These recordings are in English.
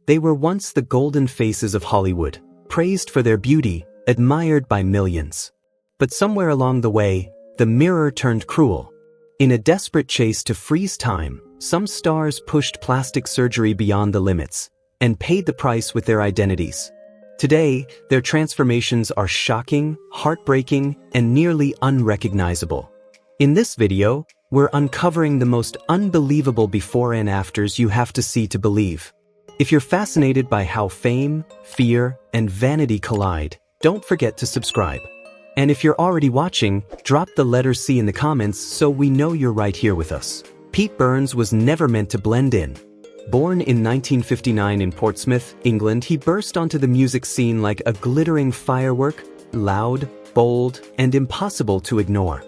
They were once the golden faces of Hollywood, praised for their beauty, admired by millions. But somewhere along the way, the mirror turned cruel. In a desperate chase to freeze time, some stars pushed plastic surgery beyond the limits and paid the price with their identities. Today, their transformations are shocking, heartbreaking, and nearly unrecognizable. In this video, we're uncovering the most unbelievable before and afters you have to see to believe. If you're fascinated by how fame, fear, and vanity collide, don't forget to subscribe. And if you're already watching, drop the letter C in the comments so we know you're right here with us. Pete Burns was never meant to blend in. Born in 1959 in Portsmouth, England, he burst onto the music scene like a glittering firework, loud, bold, and impossible to ignore.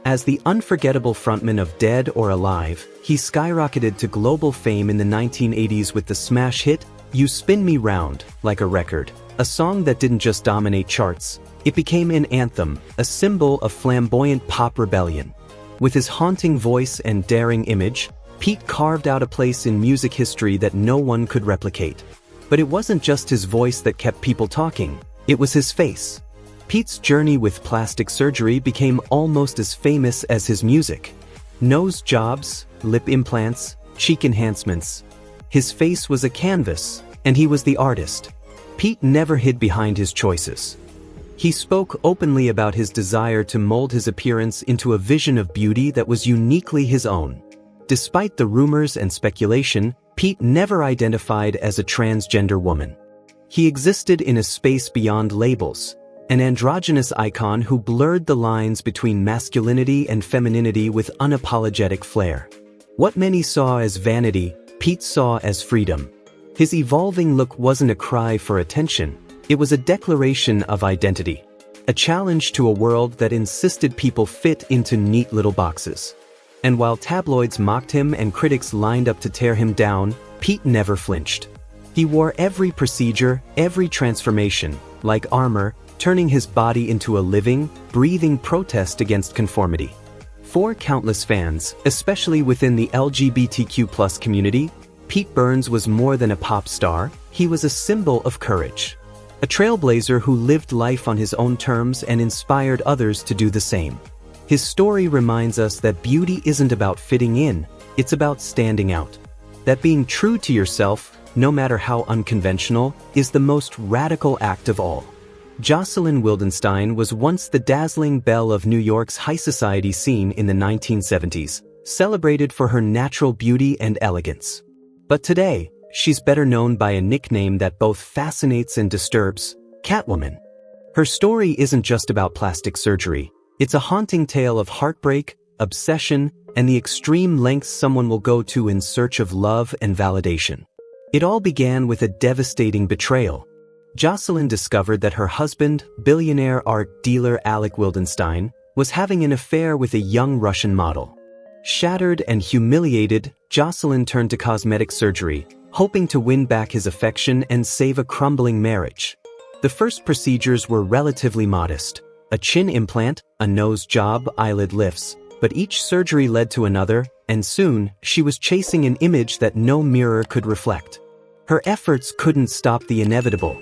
As the unforgettable frontman of Dead or Alive, he skyrocketed to global fame in the 1980s with the smash hit, You Spin Me Round, Like a Record, a song that didn't just dominate charts. It became an anthem, a symbol of flamboyant pop rebellion. With his haunting voice and daring image, Pete carved out a place in music history that no one could replicate. But it wasn't just his voice that kept people talking, it was his face. Pete's journey with plastic surgery became almost as famous as his music. Nose jobs, lip implants, cheek enhancements. His face was a canvas, and he was the artist. Pete never hid behind his choices. He spoke openly about his desire to mold his appearance into a vision of beauty that was uniquely his own. Despite the rumors and speculation, Pete never identified as a transgender woman. He existed in a space beyond labels, an androgynous icon who blurred the lines between masculinity and femininity with unapologetic flair. What many saw as vanity, Pete saw as freedom. His evolving look wasn't a cry for attention, it was a declaration of identity, a challenge to a world that insisted people fit into neat little boxes. And while tabloids mocked him and critics lined up to tear him down, Pete never flinched. He wore every procedure, every transformation, like armor, turning his body into a living, breathing protest against conformity. For countless fans, especially within the LGBTQ+ community, Pete Burns was more than a pop star, he was a symbol of courage. A trailblazer who lived life on his own terms and inspired others to do the same. His story reminds us that beauty isn't about fitting in, it's about standing out. That being true to yourself, no matter how unconventional, is the most radical act of all. Joseline Wildenstein was once the dazzling belle of New York's high society scene in the 1970s, celebrated for her natural beauty and elegance. But today, she's better known by a nickname that both fascinates and disturbs, Catwoman. Her story isn't just about plastic surgery. It's a haunting tale of heartbreak, obsession, and the extreme lengths someone will go to in search of love and validation. It all began with a devastating betrayal. Joseline discovered that her husband, billionaire art dealer Alec Wildenstein, was having an affair with a young Russian model. Shattered and humiliated, Joseline turned to cosmetic surgery, hoping to win back his affection and save a crumbling marriage. The first procedures were relatively modest. A chin implant, a nose job, eyelid lifts, but each surgery led to another, and soon, she was chasing an image that no mirror could reflect. Her efforts couldn't stop the inevitable.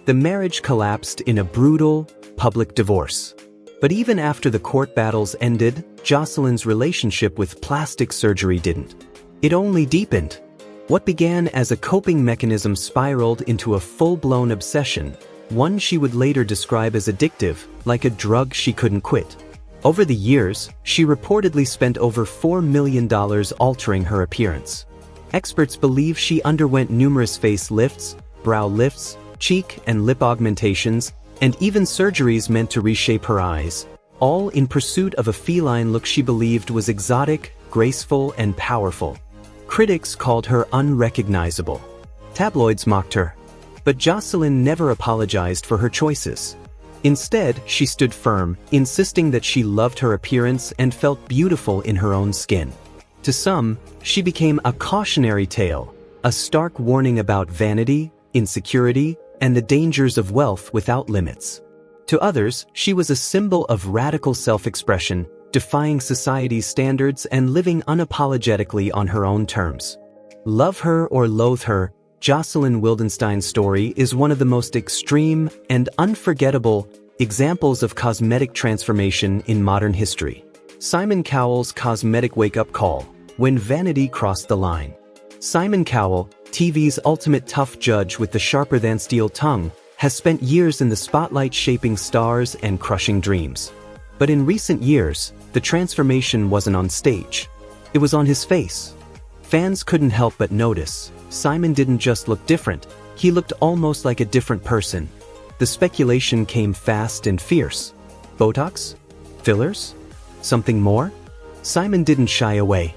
The marriage collapsed in a brutal, public divorce. But even after the court battles ended, Joseline's relationship with plastic surgery didn't. It only deepened. What began as a coping mechanism spiraled into a full-blown obsession, one she would later describe as addictive, like a drug she couldn't quit. Over the years, she reportedly spent over $4 million altering her appearance. Experts believe she underwent numerous face lifts, brow lifts, cheek and lip augmentations, and even surgeries meant to reshape her eyes, all in pursuit of a feline look she believed was exotic, graceful, and powerful. Critics called her unrecognizable. Tabloids mocked her. But Joseline never apologized for her choices. Instead, she stood firm, insisting that she loved her appearance and felt beautiful in her own skin. To some, she became a cautionary tale, a stark warning about vanity, insecurity, and the dangers of wealth without limits. To others, she was a symbol of radical self-expression, defying society's standards and living unapologetically on her own terms. Love her or loathe her, Joseline Wildenstein's story is one of the most extreme and unforgettable examples of cosmetic transformation in modern history. Simon Cowell's cosmetic wake-up call, when vanity crossed the line. Simon Cowell, TV's ultimate tough judge with the sharper-than-steel tongue, has spent years in the spotlight shaping stars and crushing dreams. But in recent years, the transformation wasn't on stage. It was on his face. Fans couldn't help but notice. Simon didn't just look different, he looked almost like a different person. The speculation came fast and fierce. Botox? Fillers? Something more? Simon didn't shy away.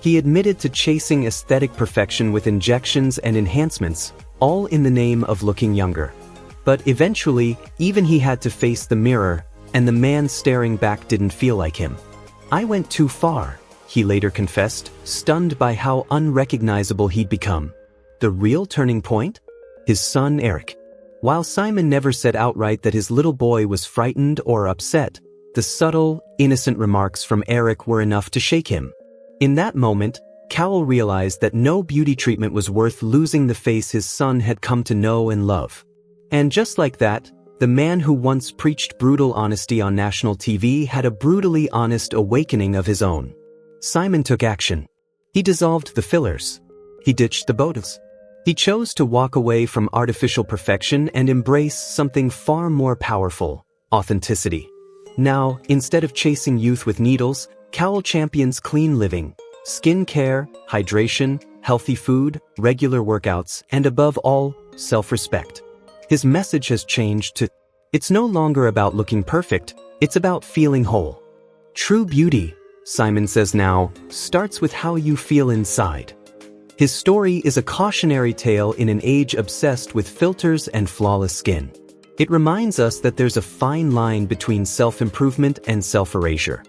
He admitted to chasing aesthetic perfection with injections and enhancements, all in the name of looking younger. But eventually, even he had to face the mirror, and the man staring back didn't feel like him. "I went too far," he later confessed, stunned by how unrecognizable he'd become. The real turning point? His son Eric. While Simon never said outright that his little boy was frightened or upset, the subtle, innocent remarks from Eric were enough to shake him. In that moment, Cowell realized that no beauty treatment was worth losing the face his son had come to know and love. And just like that, the man who once preached brutal honesty on national TV had a brutally honest awakening of his own. Simon took action. He dissolved the fillers. He ditched the Botox. He chose to walk away from artificial perfection and embrace something far more powerful: authenticity. Now, instead of chasing youth with needles, Cowell champions clean living, skin care, hydration, healthy food, regular workouts, and above all, self-respect. His message has changed to, it's no longer about looking perfect, it's about feeling whole. True beauty, Simon says now, starts with how you feel inside. His story is a cautionary tale in an age obsessed with filters and flawless skin. It reminds us that there's a fine line between self-improvement and self-erasure.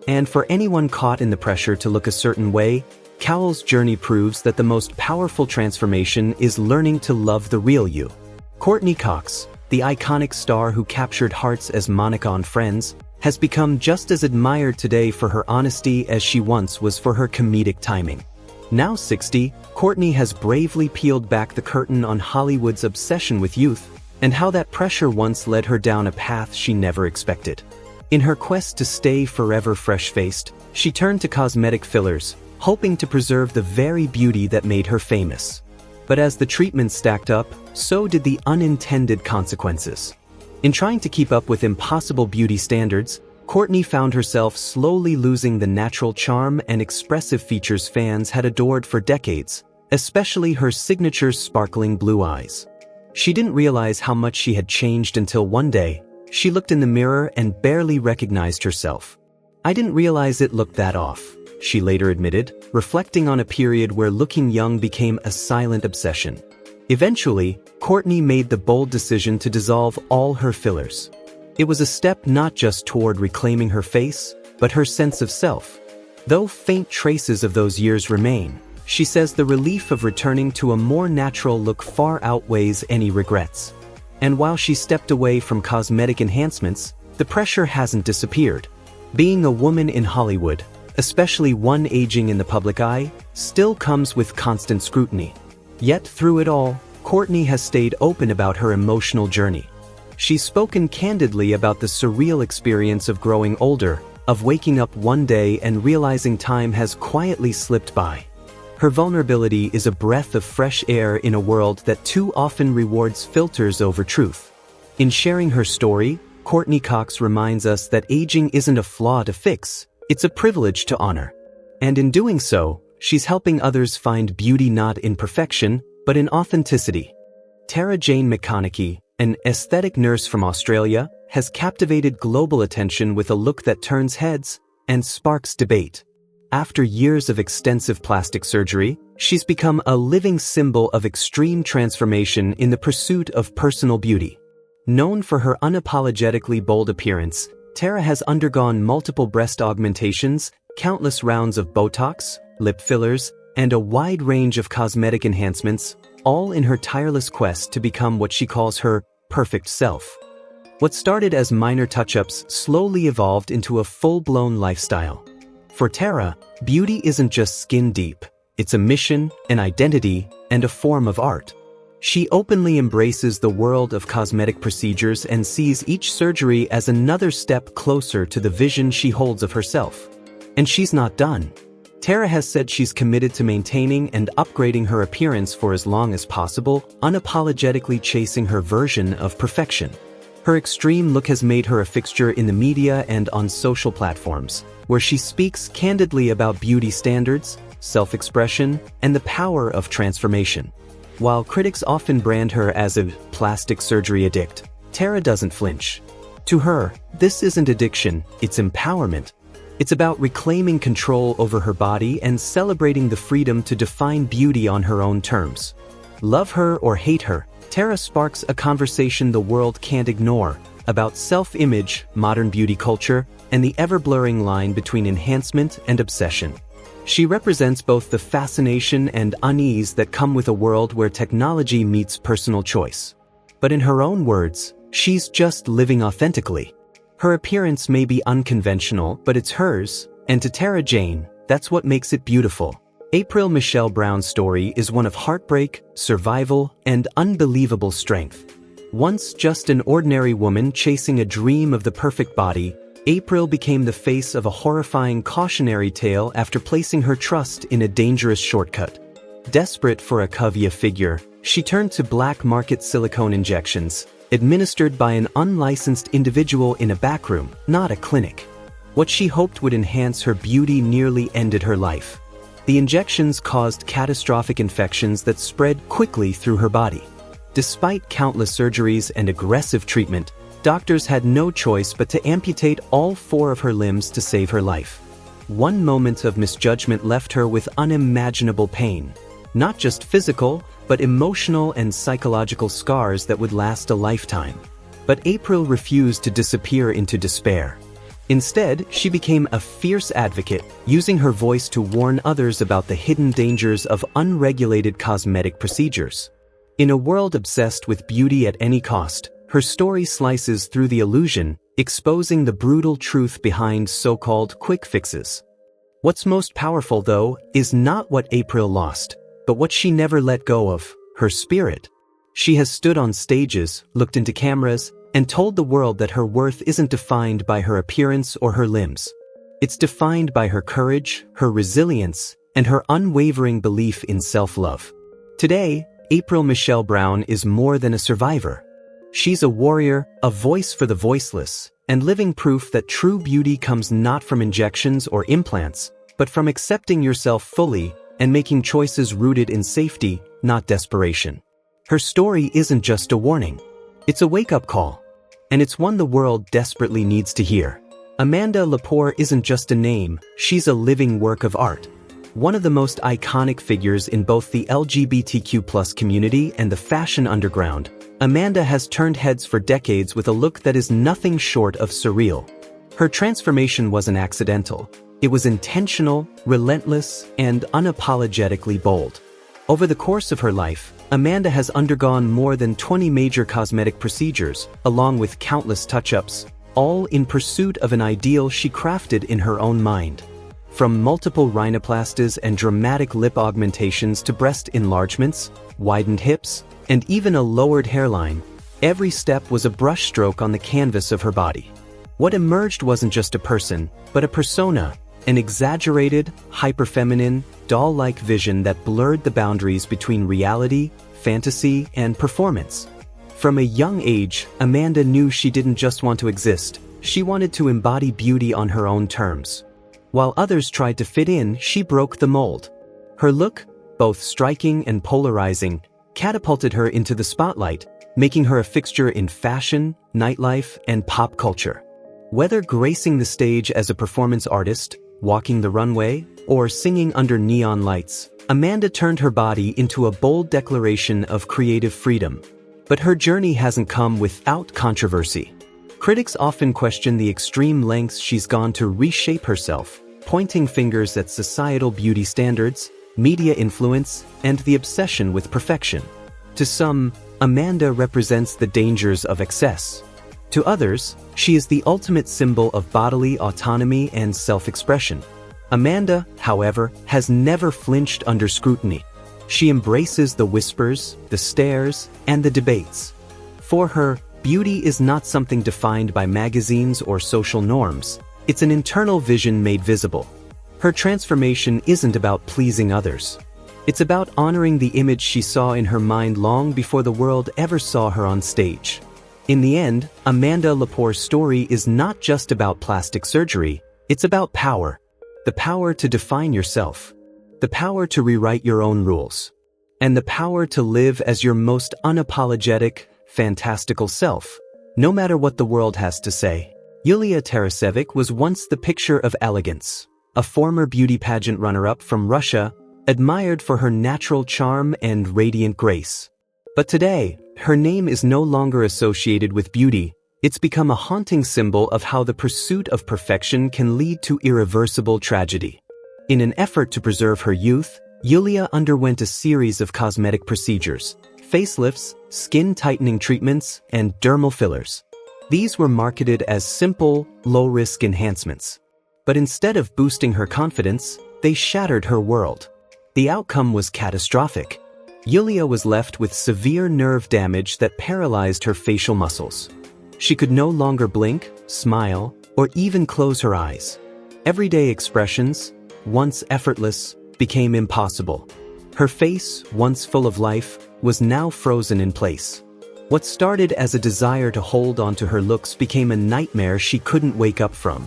And for anyone caught in the pressure to look a certain way, Cowell's journey proves that the most powerful transformation is learning to love the real you. Courtney Cox, the iconic star who captured hearts as Monica on Friends, has become just as admired today for her honesty as she once was for her comedic timing. Now 60, Courtney has bravely peeled back the curtain on Hollywood's obsession with youth, and how that pressure once led her down a path she never expected. In her quest to stay forever fresh-faced, she turned to cosmetic fillers, hoping to preserve the very beauty that made her famous. But as the treatments stacked up, so did the unintended consequences. In trying to keep up with impossible beauty standards, Courtney found herself slowly losing the natural charm and expressive features fans had adored for decades, especially her signature sparkling blue eyes. She didn't realize how much she had changed until one day, she looked in the mirror and barely recognized herself. "I didn't realize it looked that off," she later admitted, reflecting on a period where looking young became a silent obsession. Eventually, Courtney made the bold decision to dissolve all her fillers. It was a step not just toward reclaiming her face, but her sense of self. Though faint traces of those years remain, she says the relief of returning to a more natural look far outweighs any regrets. And while she stepped away from cosmetic enhancements, the pressure hasn't disappeared. Being a woman in Hollywood, especially one aging in the public eye, still comes with constant scrutiny. Yet through it all, Courtney has stayed open about her emotional journey. She's spoken candidly about the surreal experience of growing older, of waking up one day and realizing time has quietly slipped by. Her vulnerability is a breath of fresh air in a world that too often rewards filters over truth. In sharing her story, Courtney Cox reminds us that aging isn't a flaw to fix, it's a privilege to honor. And in doing so, she's helping others find beauty not in perfection, but in authenticity. Tara Jane McCanni, an aesthetic nurse from Australia, has captivated global attention with a look that turns heads and sparks debate. After years of extensive plastic surgery, she's become a living symbol of extreme transformation in the pursuit of personal beauty. Known for her unapologetically bold appearance, Tara has undergone multiple breast augmentations, countless rounds of Botox, lip fillers, and a wide range of cosmetic enhancements, all in her tireless quest to become what she calls her perfect self. What started as minor touch-ups slowly evolved into a full-blown lifestyle. For Tara, beauty isn't just skin deep, it's a mission, an identity, and a form of art. She openly embraces the world of cosmetic procedures and sees each surgery as another step closer to the vision she holds of herself. And she's not done. Terra has said she's committed to maintaining and upgrading her appearance for as long as possible, unapologetically chasing her version of perfection. Her extreme look has made her a fixture in the media and on social platforms, where she speaks candidly about beauty standards, self-expression, and the power of transformation. While critics often brand her as a plastic surgery addict, Terra doesn't flinch. To her, this isn't addiction, it's empowerment. It's about reclaiming control over her body and celebrating the freedom to define beauty on her own terms. Love her or hate her, Terra sparks a conversation the world can't ignore about self-image, modern beauty culture, and the ever-blurring line between enhancement and obsession. She represents both the fascination and unease that come with a world where technology meets personal choice. But in her own words, she's just living authentically. Her appearance may be unconventional, but it's hers, and to Terra Jane, that's what makes it beautiful. April Michelle Brown's story is one of heartbreak, survival, and unbelievable strength. Once just an ordinary woman chasing a dream of the perfect body, April became the face of a horrifying cautionary tale after placing her trust in a dangerous shortcut. Desperate for a curvier figure, she turned to black market silicone injections, administered by an unlicensed individual in a backroom, not a clinic. What she hoped would enhance her beauty nearly ended her life. The injections caused catastrophic infections that spread quickly through her body. Despite countless surgeries and aggressive treatment, doctors had no choice but to amputate all 4 of her limbs to save her life. One moment of misjudgment left her with unimaginable pain. Not just physical, but emotional and psychological scars that would last a lifetime. But April refused to disappear into despair. Instead, she became a fierce advocate, using her voice to warn others about the hidden dangers of unregulated cosmetic procedures. In a world obsessed with beauty at any cost, her story slices through the illusion, exposing the brutal truth behind so-called quick fixes. What's most powerful, though, is not what April lost, but what she never let go of, her spirit. She has stood on stages, looked into cameras, and told the world that her worth isn't defined by her appearance or her limbs. It's defined by her courage, her resilience, and her unwavering belief in self-love. Today, April Michelle Brown is more than a survivor. She's a warrior, a voice for the voiceless, and living proof that true beauty comes not from injections or implants, but from accepting yourself fully and making choices rooted in safety, not desperation. Her story isn't just a warning. It's a wake-up call. And it's one the world desperately needs to hear. Amanda Leapor isn't just a name, she's a living work of art. One of the most iconic figures in both the LGBTQ+ community and the fashion underground, Amanda has turned heads for decades with a look that is nothing short of surreal. Her transformation wasn't accidental. It was intentional, relentless, and unapologetically bold. Over the course of her life, Amanda has undergone more than 20 major cosmetic procedures, along with countless touch-ups, all in pursuit of an ideal she crafted in her own mind. From multiple rhinoplasties and dramatic lip augmentations to breast enlargements, widened hips, and even a lowered hairline, every step was a brushstroke on the canvas of her body. What emerged wasn't just a person, but a persona, an exaggerated, hyperfeminine, doll-like vision that blurred the boundaries between reality, fantasy, and performance. From a young age, Amanda knew she didn't just want to exist, she wanted to embody beauty on her own terms. While others tried to fit in, she broke the mold. Her look, both striking and polarizing, catapulted her into the spotlight, making her a fixture in fashion, nightlife, and pop culture. Whether gracing the stage as a performance artist, walking the runway, or singing under neon lights, Amanda turned her body into a bold declaration of creative freedom. But her journey hasn't come without controversy. Critics often question the extreme lengths she's gone to reshape herself, pointing fingers at societal beauty standards, media influence, and the obsession with perfection. To some, Amanda represents the dangers of excess. To others, she is the ultimate symbol of bodily autonomy and self-expression. Amanda, however, has never flinched under scrutiny. She embraces the whispers, the stares, and the debates. For her, beauty is not something defined by magazines or social norms. It's an internal vision made visible. Her transformation isn't about pleasing others. It's about honoring the image she saw in her mind long before the world ever saw her on stage. In the end, Amanda Leapor's story is not just about plastic surgery, it's about power. The power to define yourself. The power to rewrite your own rules. And the power to live as your most unapologetic, fantastical self, no matter what the world has to say. Ulia Terracevik was once the picture of elegance, a former beauty pageant runner-up from Russia, admired for her natural charm and radiant grace. But today, her name is no longer associated with beauty. It's become a haunting symbol of how the pursuit of perfection can lead to irreversible tragedy. In an effort to preserve her youth, Ulia underwent a series of cosmetic procedures, facelifts, skin-tightening treatments, and dermal fillers. These were marketed as simple, low-risk enhancements. But instead of boosting her confidence, they shattered her world. The outcome was catastrophic. Ulia was left with severe nerve damage that paralyzed her facial muscles. She could no longer blink, smile, or even close her eyes. Everyday expressions, once effortless, became impossible. Her face, once full of life, was now frozen in place. What started as a desire to hold on to her looks became a nightmare she couldn't wake up from.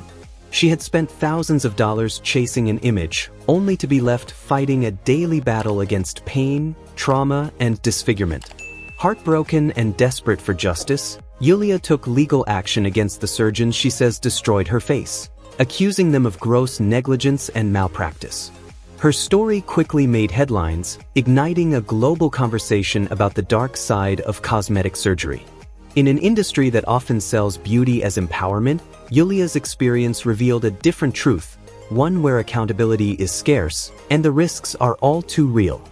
She had spent thousands of dollars chasing an image, only to be left fighting a daily battle against pain, trauma, and disfigurement. Heartbroken and desperate for justice, Ulia took legal action against the surgeons she says destroyed her face, accusing them of gross negligence and malpractice. Her story quickly made headlines, igniting a global conversation about the dark side of cosmetic surgery. In an industry that often sells beauty as empowerment, Ulia's experience revealed a different truth, one where accountability is scarce and the risks are all too real.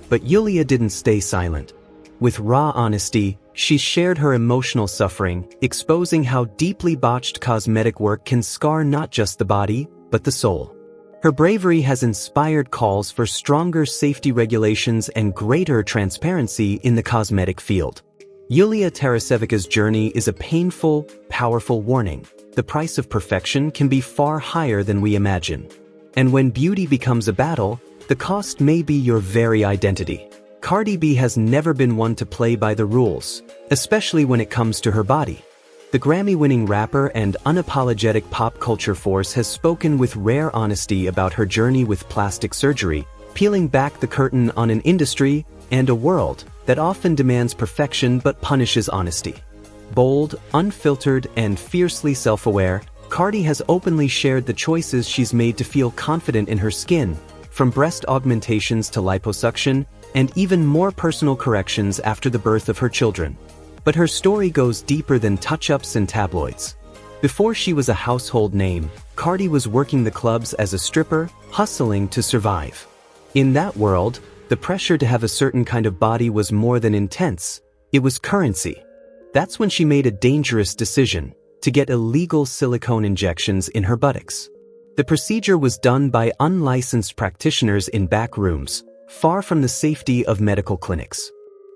But Ulia didn't stay silent. With raw honesty, she shared her emotional suffering, exposing how deeply botched cosmetic work can scar not just the body, but the soul. Her bravery has inspired calls for stronger safety regulations and greater transparency in the cosmetic field. Ulia Terracevik's journey is a painful, powerful warning. The price of perfection can be far higher than we imagine. And when beauty becomes a battle, the cost may be your very identity. Cardi B has never been one to play by the rules, especially when it comes to her body. The Grammy-winning rapper and unapologetic pop culture force has spoken with rare honesty about her journey with plastic surgery, peeling back the curtain on an industry and a world that often demands perfection but punishes honesty. Bold, unfiltered, and fiercely self-aware, Cardi has openly shared the choices she's made to feel confident in her skin, from breast augmentations to liposuction, and even more personal corrections after the birth of her children. But her story goes deeper than touch-ups and tabloids. Before she was a household name, Cardi was working the clubs as a stripper, hustling to survive. In that world, the pressure to have a certain kind of body was more than intense, it was currency. That's when she made a dangerous decision, to get illegal silicone injections in her buttocks. The procedure was done by unlicensed practitioners in back rooms, far from the safety of medical clinics.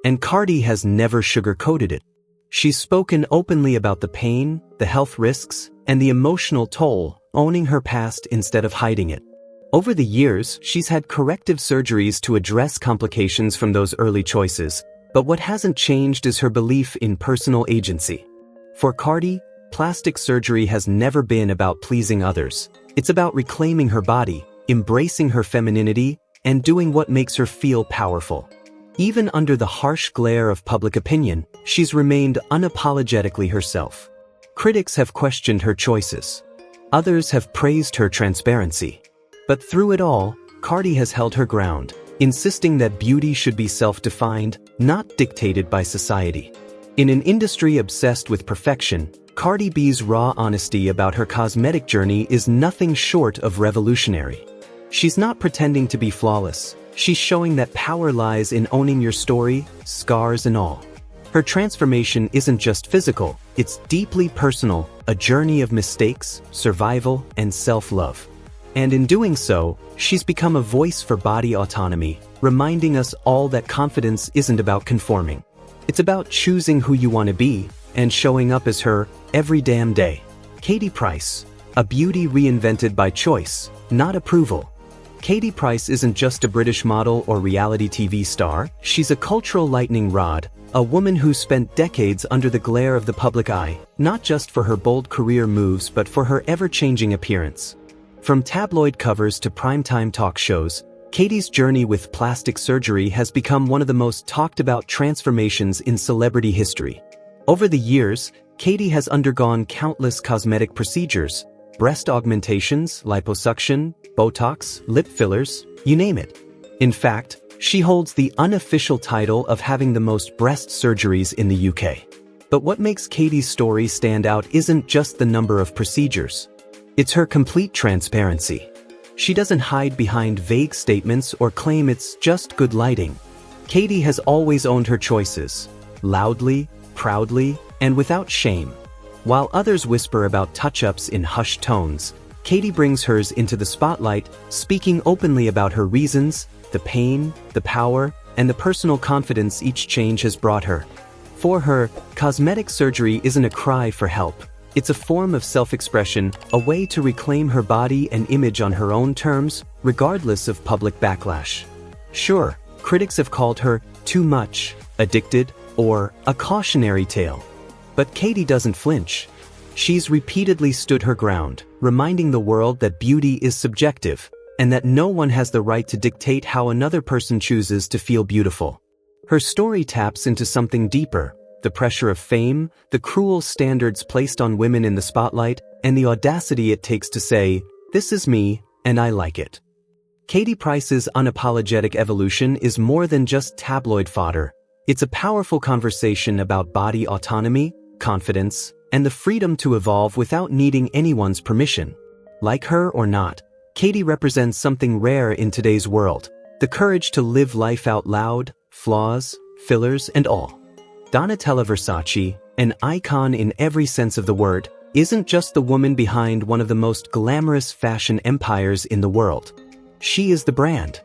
And Cardi has never sugarcoated it. She's spoken openly about the pain, the health risks, and the emotional toll, owning her past instead of hiding it. Over the years, she's had corrective surgeries to address complications from those early choices, but what hasn't changed is her belief in personal agency. For Cardi, plastic surgery has never been about pleasing others. It's about reclaiming her body, embracing her femininity, and doing what makes her feel powerful. Even under the harsh glare of public opinion, she's remained unapologetically herself. Critics have questioned her choices. Others have praised her transparency. But through it all, Cardi has held her ground, insisting that beauty should be self-defined, not dictated by society. In an industry obsessed with perfection, Cardi B's raw honesty about her cosmetic journey is nothing short of revolutionary. She's not pretending to be flawless. She's showing that power lies in owning your story, scars and all. Her transformation isn't just physical, it's deeply personal, a journey of mistakes, survival, and self-love. And in doing so, she's become a voice for body autonomy, reminding us all that confidence isn't about conforming. It's about choosing who you want to be and showing up as her every damn day. Katie Price, a beauty reinvented by choice, not approval. Katie Price isn't just a British model or reality TV star, she's a cultural lightning rod, a woman who spent decades under the glare of the public eye, not just for her bold career moves but for her ever-changing appearance. From tabloid covers to primetime talk shows, Katie's journey with plastic surgery has become one of the most talked about transformations in celebrity history. Over the years, Katie has undergone countless cosmetic procedures, breast augmentations, liposuction, Botox, lip fillers, you name it. In fact, she holds the unofficial title of having the most breast surgeries in the UK. But what makes Katie's story stand out isn't just the number of procedures. It's her complete transparency. She doesn't hide behind vague statements or claim it's just good lighting. Katie has always owned her choices, loudly, proudly, and without shame. While others whisper about touch-ups in hushed tones, Katie brings hers into the spotlight, speaking openly about her reasons, the pain, the power, and the personal confidence each change has brought her. For her, cosmetic surgery isn't a cry for help. It's a form of self-expression, a way to reclaim her body and image on her own terms, regardless of public backlash. Sure, critics have called her too much, addicted, or a cautionary tale. But Katie doesn't flinch. She's repeatedly stood her ground, reminding the world that beauty is subjective, and that no one has the right to dictate how another person chooses to feel beautiful. Her story taps into something deeper: the pressure of fame, the cruel standards placed on women in the spotlight, and the audacity it takes to say, "This is me, and I like it." Katie Price's unapologetic evolution is more than just tabloid fodder. It's a powerful conversation about body autonomy, confidence, and the freedom to evolve without needing anyone's permission. Like her or not, Katie represents something rare in today's world: the courage to live life out loud, flaws, fillers, and all. Donatella Versace, an icon in every sense of the word, isn't just the woman behind one of the most glamorous fashion empires in the world. She is the brand.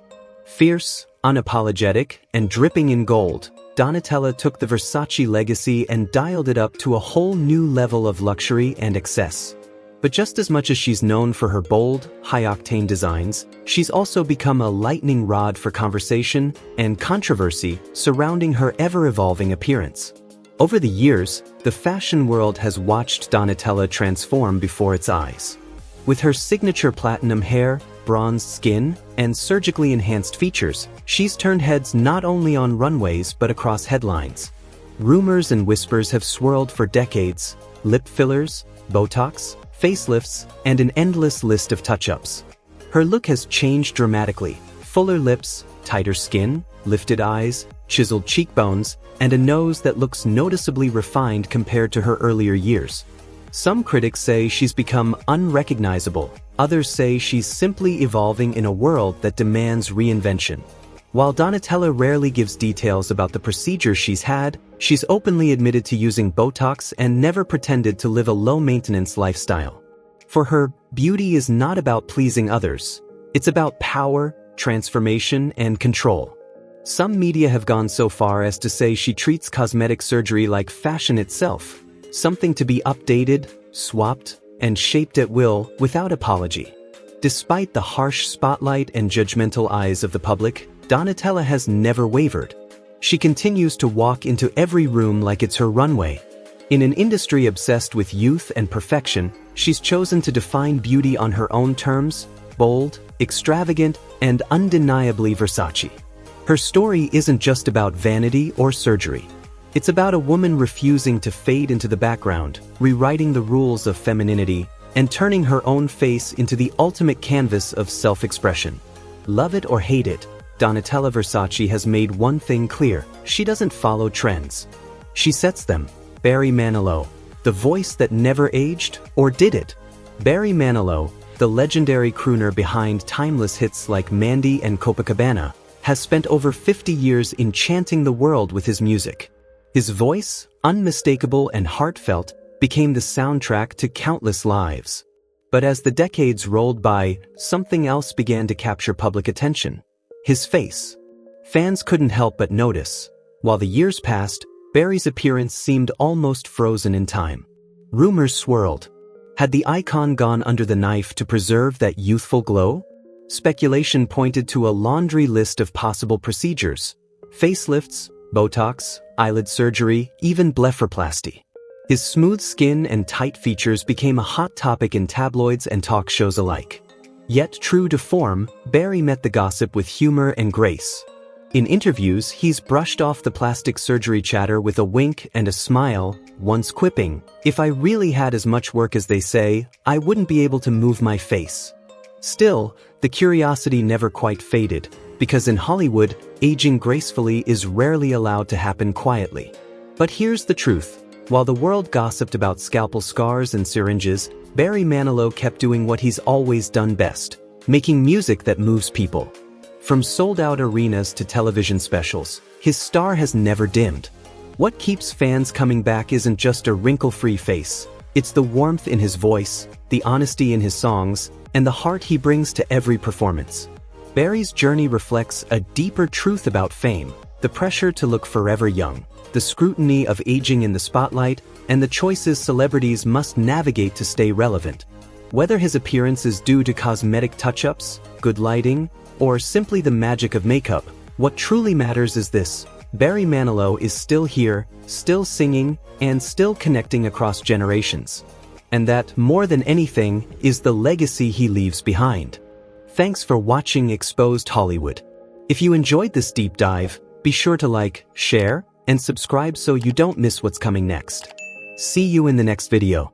Fierce, unapologetic, and dripping in gold, Donatella took the Versace legacy and dialed it up to a whole new level of luxury and excess. But just as much as she's known for her bold, high-octane designs, she's also become a lightning rod for conversation and controversy surrounding her ever-evolving appearance. Over the years, the fashion world has watched Donatella transform before its eyes. With her signature platinum hair, bronzed skin, and surgically enhanced features, she's turned heads not only on runways but across headlines. Rumors and whispers have swirled for decades: lip fillers, Botox, facelifts, and an endless list of touch-ups. Her look has changed dramatically: fuller lips, tighter skin, lifted eyes, chiseled cheekbones, and a nose that looks noticeably refined compared to her earlier years. Some critics say she's become unrecognizable. Others say she's simply evolving in a world that demands reinvention. While Donatella rarely gives details about the procedures she's had, she's openly admitted to using Botox and never pretended to live a low-maintenance lifestyle. For her, beauty is not about pleasing others. It's about power, transformation, and control. Some media have gone so far as to say she treats cosmetic surgery like fashion itself, something to be updated, swapped, and shaped at will without apology. Despite the harsh spotlight and judgmental eyes of the public, Donatella has never wavered. She continues to walk into every room like it's her runway. In an industry obsessed with youth and perfection, she's chosen to define beauty on her own terms: bold, extravagant, and undeniably Versace. Her story isn't just about vanity or surgery. It's about a woman refusing to fade into the background, rewriting the rules of femininity, and turning her own face into the ultimate canvas of self-expression. Love it or hate it, Donatella Versace has made one thing clear: she doesn't follow trends. She sets them. Barry Manilow, the voice that never aged, or did it? Barry Manilow, the legendary crooner behind timeless hits like Mandy and Copacabana, has spent over 50 years enchanting the world with his music. His voice, unmistakable and heartfelt, became the soundtrack to countless lives. But as the decades rolled by, something else began to capture public attention. His face. Fans couldn't help but notice. While the years passed, Barry's appearance seemed almost frozen in time. Rumors swirled. Had the icon gone under the knife to preserve that youthful glow? Speculation pointed to a laundry list of possible procedures. Facelifts, Botox, eyelid surgery, even blepharoplasty. His smooth skin and tight features became a hot topic in tabloids and talk shows alike. Yet true to form, Barry met the gossip with humor and grace. In interviews, he's brushed off the plastic surgery chatter with a wink and a smile, once quipping, "If I really had as much work as they say, I wouldn't be able to move my face." Still, the curiosity never quite faded, because in Hollywood, aging gracefully is rarely allowed to happen quietly. But here's the truth. While the world gossiped about scalpel scars and syringes, Barry Manilow kept doing what he's always done best, making music that moves people. From sold-out arenas to television specials, his star has never dimmed. What keeps fans coming back isn't just a wrinkle-free face. It's the warmth in his voice, the honesty in his songs, and the heart he brings to every performance. Barry's journey reflects a deeper truth about fame, the pressure to look forever young, the scrutiny of aging in the spotlight, and the choices celebrities must navigate to stay relevant. Whether his appearance is due to cosmetic touch-ups, good lighting, or simply the magic of makeup, what truly matters is this: Barry Manilow is still here, still singing, and still connecting across generations. And that, more than anything, is the legacy he leaves behind. Thanks for watching Exposed Hollywood. If you enjoyed this deep dive, be sure to like, share, and subscribe so you don't miss what's coming next. See you in the next video.